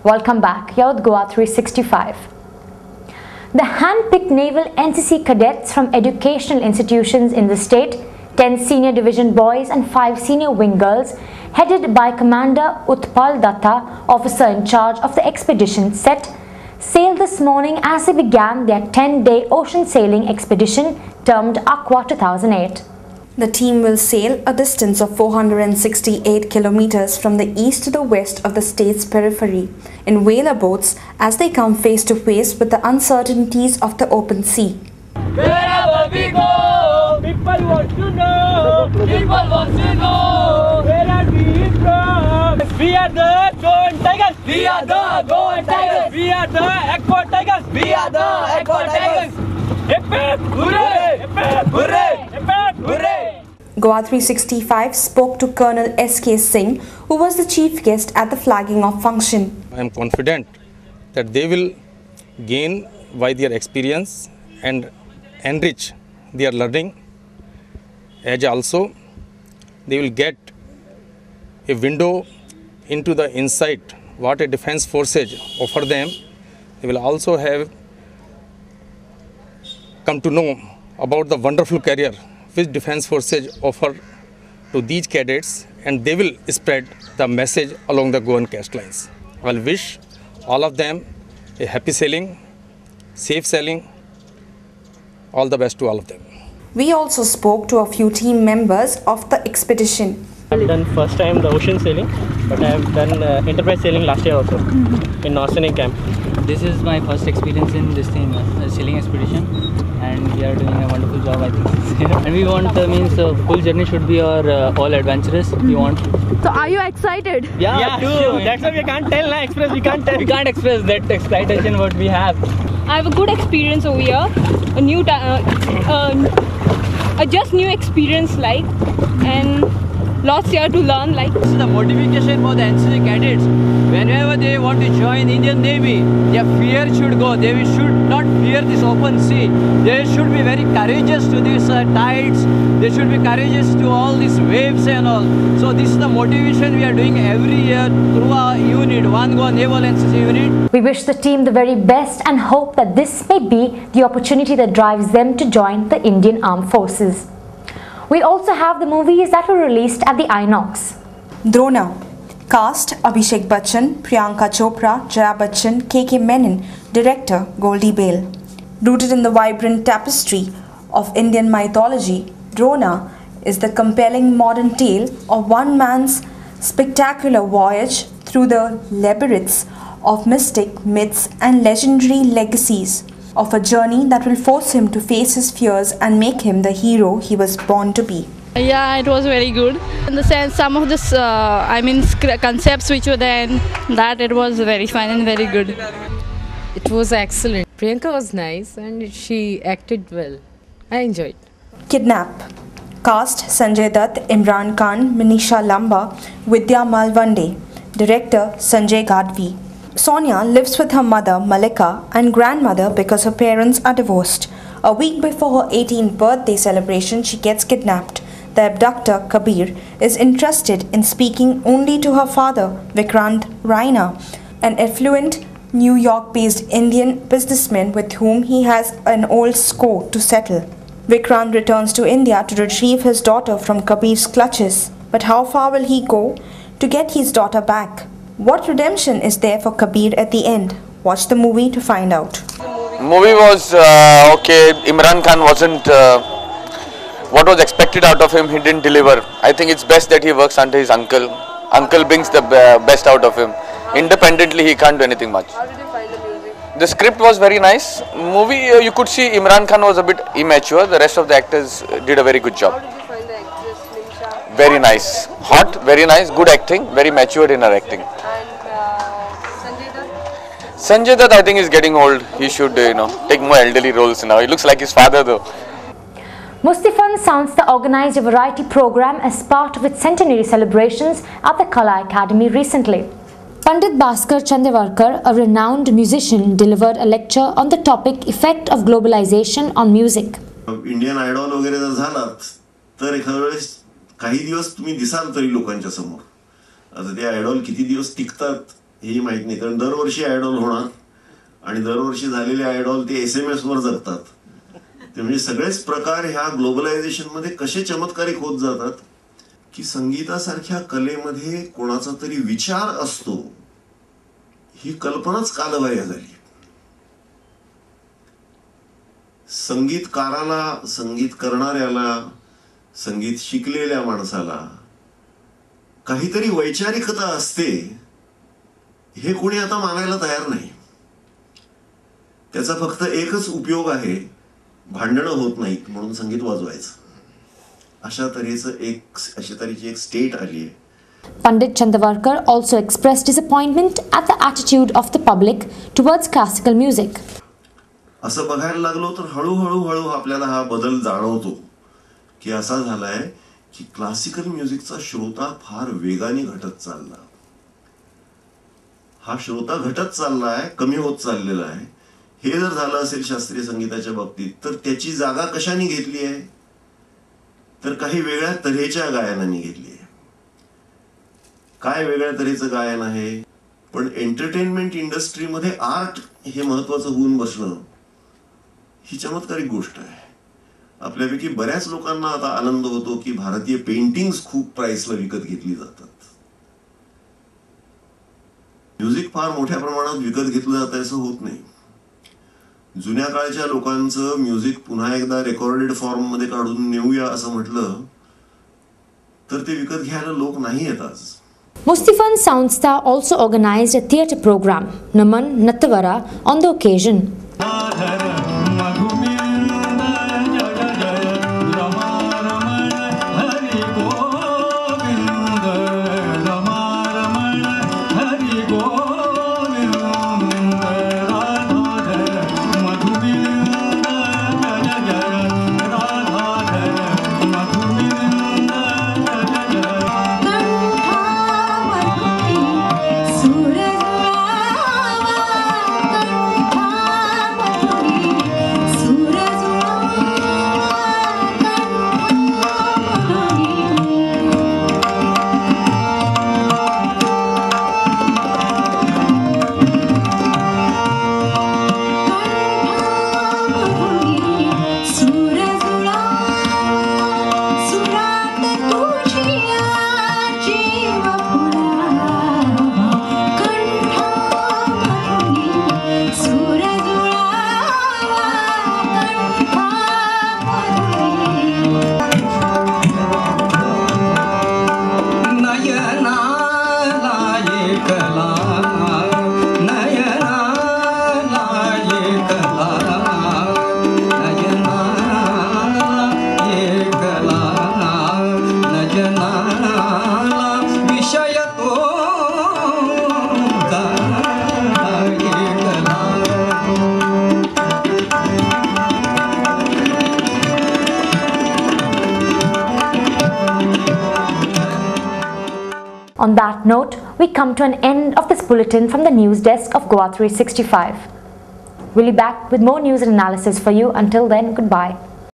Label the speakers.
Speaker 1: Welcome back. You're with Goa 365. The hand-picked naval NCC cadets from educational institutions in the state, 10 senior division boys and 5 senior wing girls, headed by Commander Utpal Datta, officer in charge of the expedition set, sailed this morning as they began their 10-day ocean sailing expedition termed Aqua 2008.
Speaker 2: The team will sail a distance of 468 kilometers from the east to the west of the state's periphery in whaler boats as they come face to face with the uncertainties of the open sea.
Speaker 3: Wherever we go, people want to know, where are we from? We are the Goan Tigers, we are the Goan Tigers, we are the Aqua Tigers, we are the Aqua Tigers. Hip hip hooray, hip hip hooray, hip hip hooray.
Speaker 2: Goa 365 spoke to Colonel S.K. Singh, who was the chief guest at the flagging off function.
Speaker 4: I am confident that they will gain by their experience and enrich their learning, as also they will get a window into the insight what a defense forces offer them. They will also have come to know about the wonderful career which defense forces offer to these cadets, and they will spread the message along the Goan coastlines. I will wish all of them a happy sailing, safe sailing, all the best to all of them.
Speaker 2: We also spoke to a few team members of the expedition.
Speaker 5: I've done first time the ocean sailing, but I have done enterprise sailing last year also in Oceanic camp.
Speaker 6: This is my first experience in this thing, sailing expedition, and we are doing a wonderful job, I think. And we want full journey should be all adventurous. We want.
Speaker 7: So are you excited?
Speaker 5: Yeah, too. That's why we can't tell now. Express we can't tell. We can't express that excitation what we have.
Speaker 7: I have a good experience over here. A new, just new experience and lots here to learn
Speaker 6: This is the motivation for the NCC cadets. Whenever they want to join Indian Navy, their fear should go. They should not fear this open sea. They should be very courageous to these tides. They should be courageous to all these waves and all. So this is the motivation we are doing every year through our unit, One Goa Naval NCC unit.
Speaker 1: We wish the team the very best and hope that this may be the opportunity that drives them to join the Indian Armed Forces. We also have the movies that were released at the Inox.
Speaker 2: Drona. Cast Abhishek Bachchan, Priyanka Chopra, Jaya Bachchan, K.K. Menon. Director Goldie Bale. Rooted in the vibrant tapestry of Indian mythology, Drona is the compelling modern tale of one man's spectacular voyage through the labyrinths of mystic myths and legendary legacies, of a journey that will force him to face his fears and make him the hero he was born to be.
Speaker 7: Yeah, it was very good. In the sense, some of this, concepts which were there, that it was very fun and very good.
Speaker 8: It was excellent. Priyanka was nice and she acted well. I enjoyed.
Speaker 2: Kidnap. Cast Sanjay Dutt, Imran Khan, Manisha Lamba, Vidya Malvande. Director Sanjay Gadvi. Sonia lives with her mother Malika and grandmother because her parents are divorced. A week before her 18th birthday celebration, she gets kidnapped. The abductor, Kabir, is interested in speaking only to her father, Vikrant Raina, an affluent New York-based Indian businessman with whom he has an old score to settle. Vikrant returns to India to retrieve his daughter from Kabir's clutches. But how far will he go to get his daughter back? What redemption is there for Kabir at the end? Watch the movie to find out.
Speaker 9: Movie was okay. Imran Khan wasn't what was expected out of him. He didn't deliver. I think it's best that he works under his uncle. Uncle brings the best out of him. Independently, he can't do anything much.
Speaker 7: How did you find the music?
Speaker 9: The script was very nice. Movie, you could see Imran Khan was a bit immature. The rest of the actors did a very good job.
Speaker 7: How did you find the actress, Nimsha?
Speaker 9: Very nice. Hot, very nice, good acting, very matured in her acting.
Speaker 7: And Sanjay Dutt?
Speaker 9: Sanjay Dutt, I think, is getting old. He should, take more elderly roles now. He looks like his father though.
Speaker 1: Mustifan Sanstha organized a variety program as part of its centenary celebrations at the Kala Academy recently. Pandit Bhaskar Chandavarkar, a renowned musician, delivered a lecture on the topic Effect of Globalization on Music.
Speaker 10: Indian Idol वगैरे जर झालात तर एखाद्या वेळेस काही दिवस तुम्ही दिसाल तरी लोकांच्या समोर. आता ते आयडॉल किती दिवस टिकतात हेही माहीत नाही, कारण दरवर्षी आयडॉल होणार आणि दरवर्षी झालेले आयडॉल ते SMS वर जगतात. ते म्हणजे सगळेच प्रकार ह्या ग्लोबलायझेशन मध्ये कसे चमत्कारिक होत जातात की संगीतासारख्या कलेमध्ये कोणाचा तरी विचार असतो ही कल्पनाच कालबाह्य झाली. संगीतकाराला, संगीत करणाऱ्याला, संगीत शिकलेल्या माणसाला काहीतरी वैचारिकता असते हे कोणी आता मानायला तयार नाही. त्याचा फक्त एकच उपयोग आहे, भांडणं होत नाहीत म्हणून संगीत वाजवायचं. अशा तऱ्हेची एक स्टेट आली आहे.
Speaker 1: Pandit Chandavarkar also expressed disappointment at the attitude of the public towards classical music.
Speaker 10: असं बघायला लागलो तर हळूहळू आपल्याला हा बदल जाणवतो की असा झालाय की क्लासिकल म्युझिकचा श्रोता फार वेगाने घटत चालला. हा श्रोता घटत चाललाय, कमी होत चाललेला आहे. हे जर झालं असेल शास्त्रीय संगीताच्या बाबतीत तर त्याची जागा कशाने घेतली आहे, तर काही वेगळ्या तऱ्हेच्या गायनाने घेतली आहे. काय वेगळ्या तऱ्हेचं गायन आहे, पण एंटरटेनमेंट इंडस्ट्रीमध्ये आर्ट हे महत्वाचं होऊन बसणं ही चमत्कारिक गोष्ट आहे. आपल्यापैकी बऱ्याच लोकांना आता आनंद होतो की भारतीय पेंटिंग्स खूप प्राइसला विकत घेतली जातात. म्युझिक फार मोठ्या प्रमाणात विकत घेतलं जातं असं होत नाही. जुन्या काळच्या लोकांचं म्युझिक पुन्हा एकदा रेकॉर्डेड फॉर्म मध्ये काढून नेऊया असं म्हटलं तर ते विकत घ्यायला लोक नाही येत आज.
Speaker 1: Mustafan Soundstar also organized a theatre program, Naman Nattavara, on the occasion. On that note, we come to an end of this bulletin from the news desk of Goa 365. We'll be back with more news and analysis for you. Until then, goodbye.